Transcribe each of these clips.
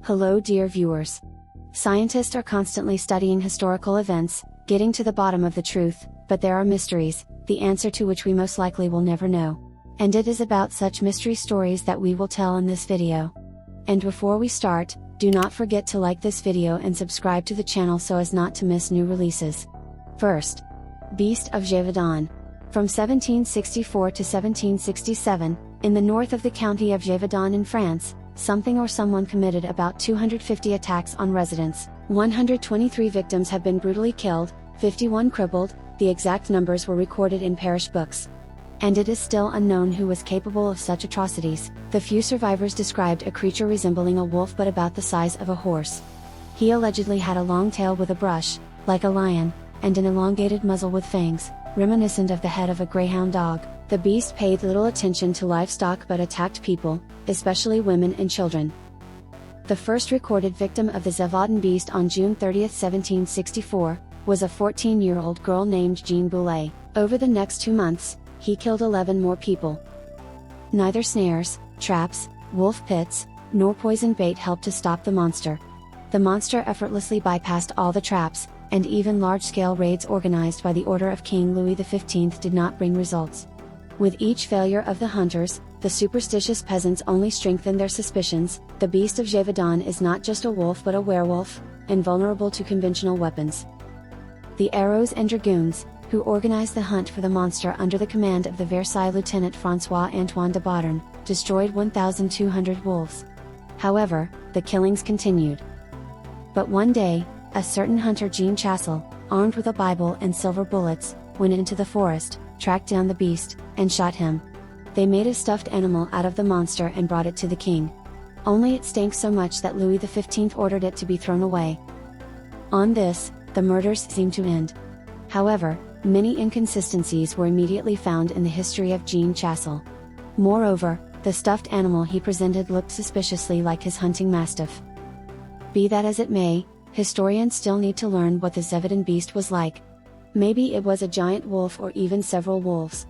Hello dear viewers. Scientists are constantly studying historical events, getting to the bottom of the truth, but there are mysteries, the answer to which we most likely will never know. And it is about such mystery stories that we will tell in this video. And before we start, do not forget to like this video and subscribe to the channel so as not to miss new releases. First, Beast of Gevaudan. From 1764 to 1767, in the north of the county of Gevaudan in France, something or someone committed about 250 attacks on residents. 123 victims have been brutally killed, 51 crippled, the exact numbers were recorded in parish books. And it is still unknown who was capable of such atrocities. The few survivors described a creature resembling a wolf but about the size of a horse. He allegedly had a long tail with a brush, like a lion, and an elongated muzzle with fangs, reminiscent of the head of a greyhound dog. The beast paid little attention to livestock but attacked people, especially women and children. The first recorded victim of the Gevaudan beast on June 30, 1764, was a 14-year-old girl named Jean Boulet. Over the next 2 months, he killed 11 more people. Neither snares, traps, wolf pits, nor poison bait helped to stop the monster. The monster effortlessly bypassed all the traps, and even large-scale raids organized by the order of King Louis XV did not bring results. With each failure of the hunters, the superstitious peasants only strengthened their suspicions. The Beast of Gevaudan is not just a wolf but a werewolf, invulnerable to conventional weapons. The arrows and dragoons, who organized the hunt for the monster under the command of the Versailles Lieutenant François-Antoine de Baudern, destroyed 1,200 wolves. However, the killings continued. But one day, a certain hunter Jean Chassel, armed with a Bible and silver bullets, went into the forest, tracked down the beast, and shot him. They made a stuffed animal out of the monster and brought it to the king. Only it stank so much that Louis XV ordered it to be thrown away. On this, the murders seemed to end. However, many inconsistencies were immediately found in the history of Jean Chassel. Moreover, the stuffed animal he presented looked suspiciously like his hunting mastiff. Be that as it may, historians still need to learn what the Gevaudan beast was like. Maybe it was a giant wolf or even several wolves.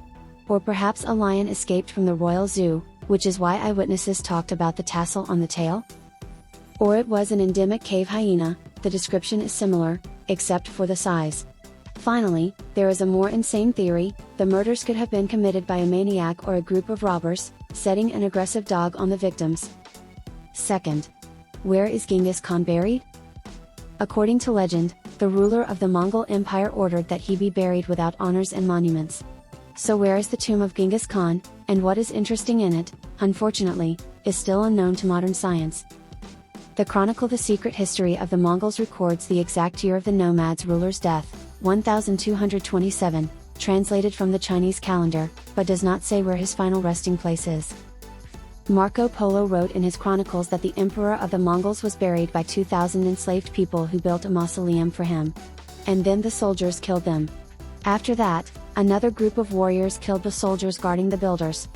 Or perhaps a lion escaped from the royal zoo, which is why eyewitnesses talked about the tassel on the tail. Or it was an endemic cave hyena, the description is similar, except for the size. Finally, there is a more insane theory: the murders could have been committed by a maniac or a group of robbers, setting an aggressive dog on the victims. Second, where is Genghis Khan buried? According to legend, the ruler of the Mongol Empire ordered that he be buried without honors and monuments. So where is the tomb of Genghis Khan, and what is interesting in it, unfortunately, is still unknown to modern science. The chronicle The Secret History of the Mongols records the exact year of the nomad's ruler's death, 1227, translated from the Chinese calendar, but does not say where his final resting place is. Marco Polo wrote in his chronicles that the emperor of the Mongols was buried by 2,000 enslaved people who built a mausoleum for him. And then the soldiers killed them. After that, another group of warriors killed the soldiers guarding the builders.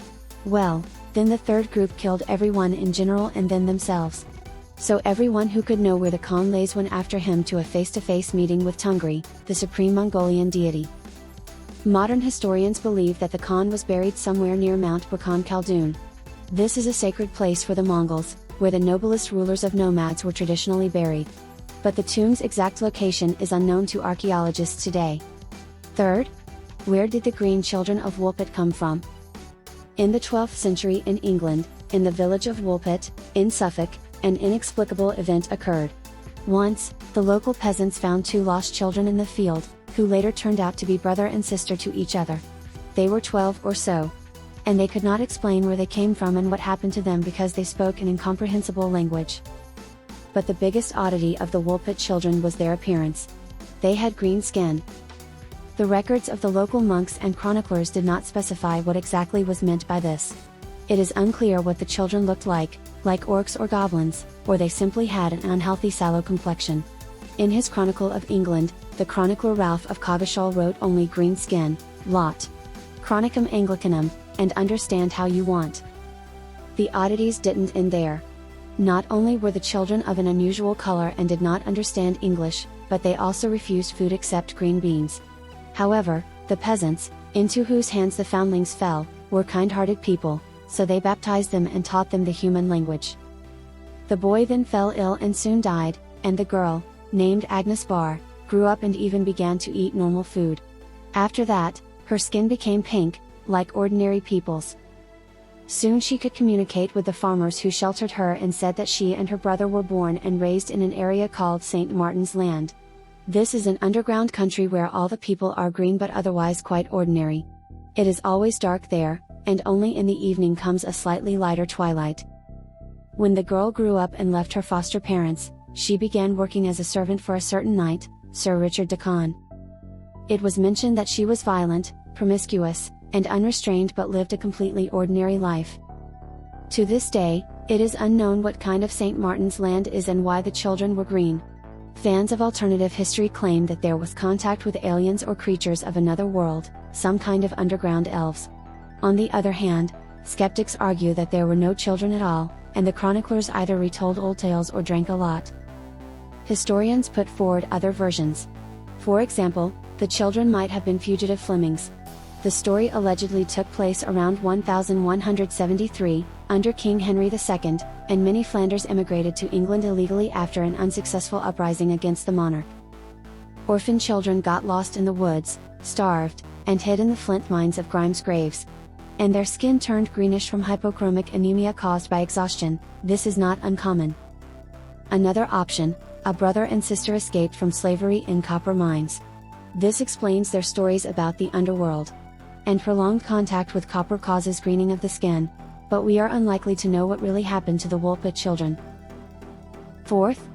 Well, then the third group killed everyone in general and then themselves. So everyone who could know where the Khan lays went after him to a face-to-face meeting with Tungri, the supreme Mongolian deity. Modern historians believe that the Khan was buried somewhere near Mount Bakan Khaldun. This is a sacred place for the Mongols, where the noblest rulers of nomads were traditionally buried. But the tomb's exact location is unknown to archaeologists today. Third, where did the green children of Woolpit come from? In the 12th century in England, in the village of Woolpit, in Suffolk, an inexplicable event occurred. Once, the local peasants found 2 lost children in the field, who later turned out to be brother and sister to each other. They were 12 or so. And they could not explain where they came from and what happened to them because they spoke an incomprehensible language. But the biggest oddity of the Woolpit children was their appearance. They had green skin. The records of the local monks and chroniclers did not specify what exactly was meant by this. It is unclear what the children looked like orcs or goblins, or they simply had an unhealthy sallow complexion. In his Chronicle of England, the chronicler Ralph of Coggeshall wrote only green skin, lot. Chronicum Anglicanum, and understand how you want. The oddities didn't end there. Not only were the children of an unusual color and did not understand English, but they also refused food except green beans. However, the peasants, into whose hands the foundlings fell, were kind-hearted people, so they baptized them and taught them the human language. The boy then fell ill and soon died, and the girl, named Agnes Barr, grew up and even began to eat normal food. After that, her skin became pink, like ordinary people's. Soon she could communicate with the farmers who sheltered her and said that she and her brother were born and raised in an area called St. Martin's Land. This is an underground country where all the people are green but otherwise quite ordinary. It is always dark there, and only in the evening comes a slightly lighter twilight. When the girl grew up and left her foster parents, she began working as a servant for a certain knight, Sir Richard de Con. It was mentioned that she was violent, promiscuous, and unrestrained but lived a completely ordinary life. To this day, it is unknown what kind of St. Martin's Land is and why the children were green. Fans of alternative history claim that there was contact with aliens or creatures of another world, some kind of underground elves. On the other hand, skeptics argue that there were no children at all, and the chroniclers either retold old tales or drank a lot. Historians put forward other versions. For example, the children might have been fugitive Flemings. The story allegedly took place around 1173, under King Henry II, and many Flanders immigrated to England illegally after an unsuccessful uprising against the monarch. Orphan children got lost in the woods, starved, and hid in the flint mines of Grimes graves. And their skin turned greenish from hypochromic anemia caused by exhaustion. This is not uncommon. Another option, a brother and sister escaped from slavery in copper mines. This explains their stories about the underworld. And prolonged contact with copper causes greening of the skin, but we are unlikely to know what really happened to the Woolpit children. Fourth,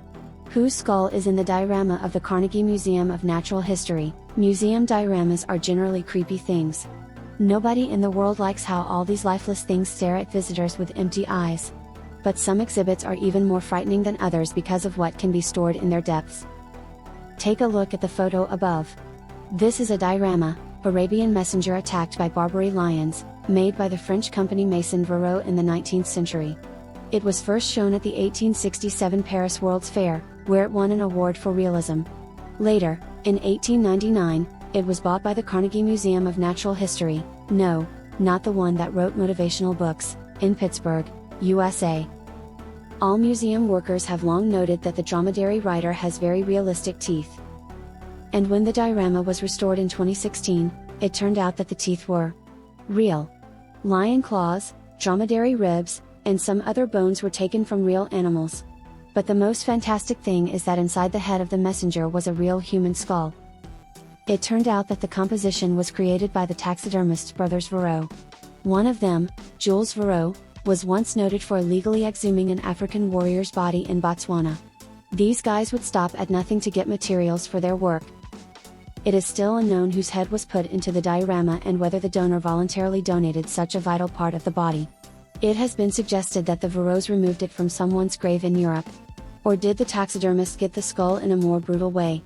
whose skull is in the diorama of the Carnegie Museum of Natural History? Museum dioramas are generally creepy things. Nobody in the world likes how all these lifeless things stare at visitors with empty eyes. But some exhibits are even more frightening than others because of what can be stored in their depths. Take a look at the photo above. This is a diorama, Arabian messenger attacked by Barbary lions, made by the French company Maison Varro in the 19th century. It was first shown at the 1867 Paris World's Fair, where it won an award for realism. Later, in 1899, it was bought by the Carnegie Museum of Natural History, no, not the one that wrote motivational books, in Pittsburgh, USA. All museum workers have long noted that the dromedary rider has very realistic teeth. And when the diorama was restored in 2016, it turned out that the teeth were real. Lion claws, dromedary ribs, and some other bones were taken from real animals. But the most fantastic thing is that inside the head of the messenger was a real human skull. It turned out that the composition was created by the taxidermist brothers Varro. One of them, Jules Varro, was once noted for illegally exhuming an African warrior's body in Botswana. These guys would stop at nothing to get materials for their work. It is still unknown whose head was put into the diorama and whether the donor voluntarily donated such a vital part of the body. It has been suggested that the Varros removed it from someone's grave in Europe. Or did the taxidermist get the skull in a more brutal way?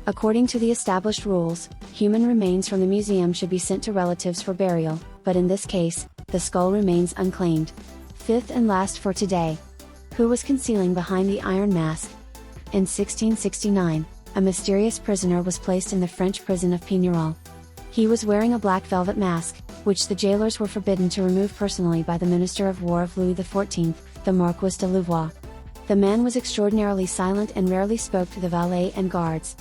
According to the established rules, human remains from the museum should be sent to relatives for burial, but in this case, the skull remains unclaimed. Fifth and last for today. Who was concealing behind the iron mask? In 1669, a mysterious prisoner was placed in the French prison of Pignerol. He was wearing a black velvet mask, which the jailers were forbidden to remove personally by the Minister of War of Louis XIV, the Marquis de Louvois. The man was extraordinarily silent and rarely spoke to the valet and guards.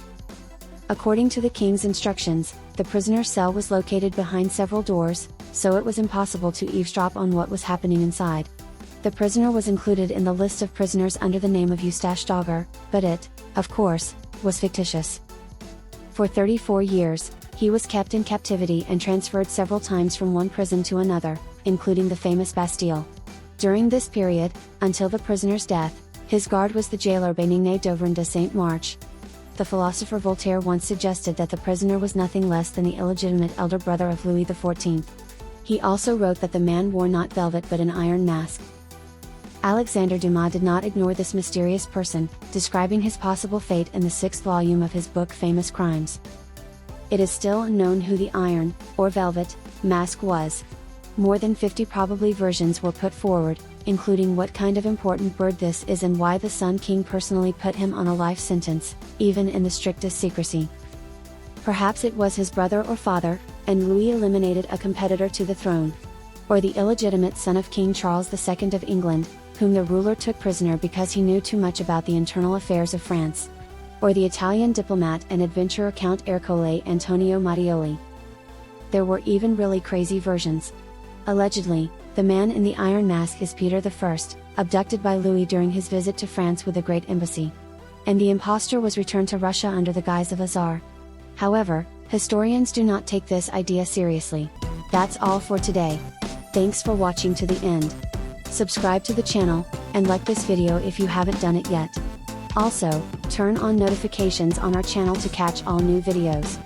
According to the king's instructions, the prisoner's cell was located behind several doors, so it was impossible to eavesdrop on what was happening inside. The prisoner was included in the list of prisoners under the name of Eustache Dogger, but it, of course, was fictitious. For 34 years, he was kept in captivity and transferred several times from one prison to another, including the famous Bastille. During this period, until the prisoner's death, his guard was the jailer Bénigne d'Auvergne de Saint-March. The philosopher Voltaire once suggested that the prisoner was nothing less than the illegitimate elder brother of Louis XIV. He also wrote that the man wore not velvet but an iron mask. Alexandre Dumas did not ignore this mysterious person, describing his possible fate in the 6th volume of his book Famous Crimes. It is still unknown who the iron, or velvet, mask was. More than 50 probably versions were put forward, including what kind of important bird this is and why the Sun King personally put him on a life sentence, even in the strictest secrecy. Perhaps it was his brother or father, and Louis eliminated a competitor to the throne. Or the illegitimate son of King Charles II of England, whom the ruler took prisoner because he knew too much about the internal affairs of France. Or the Italian diplomat and adventurer Count Ercole Antonio Mattioli. There were even really crazy versions. Allegedly, the man in the Iron Mask is Peter I, abducted by Louis during his visit to France with a great embassy. And the impostor was returned to Russia under the guise of a czar. However, historians do not take this idea seriously. That's all for today. Thanks for watching to the end. Subscribe to the channel, and like this video if you haven't done it yet. Also, turn on notifications on our channel to catch all new videos.